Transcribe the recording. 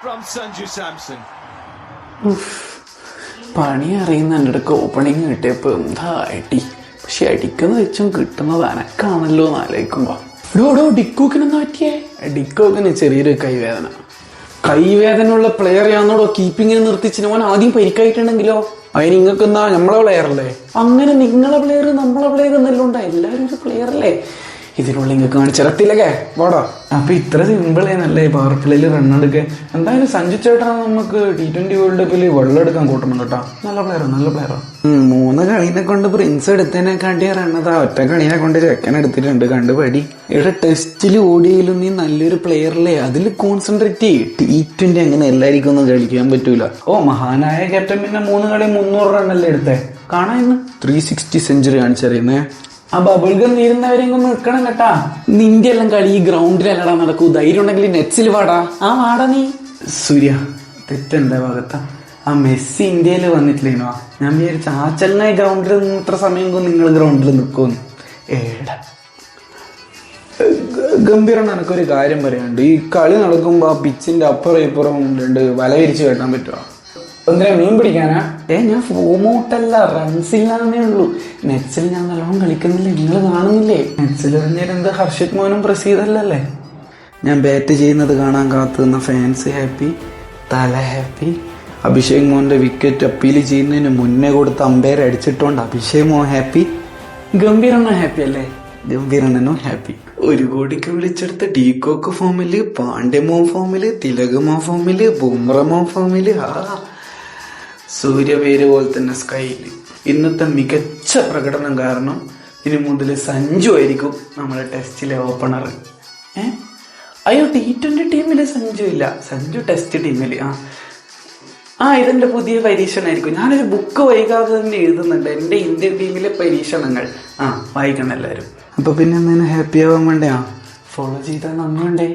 from Sanju Samson. പണി അറിയുന്ന എൻ്റെ അടുക്ക് ഓപ്പണിങ് കിട്ടിയപ്പോൾ എന്താ അടി. പക്ഷെ അടിക്കുന്ന വെച്ചും കിട്ടുന്നത് അനക്കാണല്ലോ എന്ന് ആലോചിക്കുമ്പോ ഡിക്കോക്കിനെന്താ പറ്റിയേ? ഡിക്കോക്കിന് ചെറിയൊരു കൈവേദന ഉള്ള പ്ലെയർ ആണെന്നോടോ കീപ്പിങ്ങിന് നിർത്തിച്ചിന്. ഓൻ ആദ്യം പരിക്കായിട്ടുണ്ടെങ്കിലോ അതിന് നിങ്ങൾക്ക് എന്താ നമ്മളെ പ്ലെയർ അല്ലേ? അങ്ങനെ നിങ്ങളെ പ്ലെയർ നമ്മളെ പ്ലെയർ എന്നെല്ലാം ഉണ്ടാ, എല്ലാവരും ഒരു പ്ലെയർ അല്ലേ? ഇതിനുള്ള നിങ്ങൾക്ക് കാണിച്ചിരത്തില്ലേ വാടാ. അപ്പൊ ഇത്ര സിമ്പിളേന്നല്ലേ പവർ പ്ലേയിൽ റണ്ണെടുക്കെ. എന്തായാലും സഞ്ജു ചേട്ടനാ നമുക്ക് T20 വേൾഡ് കപ്പിൽ വെള്ളം എടുക്കാൻ കൂട്ടണം കേട്ടോ. നല്ല പ്ലെയറാ. 3 കളീനെ കൊണ്ട് പ്രിൻസ് എടുത്തതിനെക്കാട്ടി റണ്ണതാ ഒറ്റ കളീനെ കൊണ്ട് ചെക്കൻ എടുത്തിട്ടുണ്ട്. കണ്ടുപടി. ഇവിടെ ടെസ്റ്റിൽ ഓടിയാലും നീ നല്ലൊരു പ്ലെയറല്ലേ, അതിൽ കോൺസെൻട്രേറ്റ് ചെയ്യ്. T20 അങ്ങനെ എല്ലാവർക്കും ഒന്നും കളിക്കാൻ പറ്റൂല. മഹാനായ ക്യാപ്റ്റൻ പിന്നെ 3 കളി 300 റണ്ണല്ലേ എടുത്തേ. കാണാ ഇന്ന് 360 സെഞ്ചുറി കാണിച്ചറിയുന്നേ. ആ ബബിൾഗം തീരുന്നവരെയും ഒന്ന് നിൽക്കണം കേട്ടാ. നിന്റെ എല്ലാം കളി ഈ ഗ്രൗണ്ടിലല്ലടാ നടക്കൂ. ധൈര്യം ഉണ്ടെങ്കിൽ നെറ്റ്സിൽ വാടാ. വാടാ നീ. സൂര്യ തെറ്റെന്റെ ഭാഗത്താ. ആ മെസ്സി ഇന്ത്യയിൽ വന്നിട്ടില്ലേനോ, ഞാൻ വിചാരിച്ച ആ ചെങ്ങായി ഗ്രൗണ്ടിൽ നിന്ന് ഇത്ര സമയം കൊണ്ട് നിങ്ങൾ ഗ്രൗണ്ടിൽ നിൽക്കുമെന്ന്. ഗംഭീരം. എനക്കൊരു കാര്യം പറയാനുണ്ട്. ഈ കളി നടക്കുമ്പോ ആ പിച്ചിന്റെ അപ്പുറം ഇപ്പുറം 2 വല വിരിച്ച് കെട്ടാൻ പറ്റുമോ? എന്തിനാ, മീൻ പിടിക്കാനാ? ഞാൻ ഫോം ഔട്ടല്ല, റൺസില്ലാന്നേ ഉള്ളൂ. നെറ്റ്സിൽ ഞാൻ നല്ലോണം കളിക്കുന്നില്ലേ, നിങ്ങൾ കാണുന്നില്ലേ? നെറ്റ്സിൽ എറിഞ്ഞാലെന്ത് ഹർഷിത് മോനും പ്രസീദല്ലേ? ഞാൻ ബാറ്റ് ചെയ്യുന്നത് കാണാൻ കാത്തു നിന്ന ഫാൻസ് ഹാപ്പി, തല ഹാപ്പി. അഭിഷേക് മോന്റെ വിക്കറ്റ് അപ്പീൽ ചെയ്യുന്നതിന് മുന്നേ കൊടുത്ത് അമ്പയർ അടിച്ചിട്ടുണ്ട്. അഭിഷേക് മോൻ ഹാപ്പി, ഗംഭീരണ്ണ ഹാപ്പി അല്ലേ? ഗംഭീരണ്ണനും ഹാപ്പി. 1 കോടിക്ക് വിളിച്ചെടുത്ത ഡീകോക്ക് ഫോമില്, പാണ്ഡ്യമോ ഫോമില്, തിലകമോ ഫോമില്, ബുംറമോ ഫോമില്. സൂര്യ പേര് പോലെ തന്നെ സ്കൈല്. ഇന്നത്തെ മികച്ച പ്രകടനം കാരണം ഇനി മുതൽ സഞ്ജു ആയിരിക്കും നമ്മുടെ ടെസ്റ്റിലെ ഓപ്പണർ. അയ്യോ, T20 ടീമില് സഞ്ജു ഇല്ല, സഞ്ജു ടെസ്റ്റ് ടീമില്. ഇതെന്റെ പുതിയ പരീക്ഷണമായിരിക്കും. ഞാനൊരു ബുക്ക് വൈകാതെ തന്നെ എഴുതുന്നുണ്ട്, എൻ്റെ ഇന്ത്യൻ ടീമിലെ പരീക്ഷണങ്ങൾ. വായിക്കണം എല്ലാവരും. അപ്പൊ പിന്നെ എന്തിനാ ഹാപ്പി ആവാൻ വേണ്ടേ? ഫോളോ ചെയ്താൽ നന്ദിയുണ്ടേ.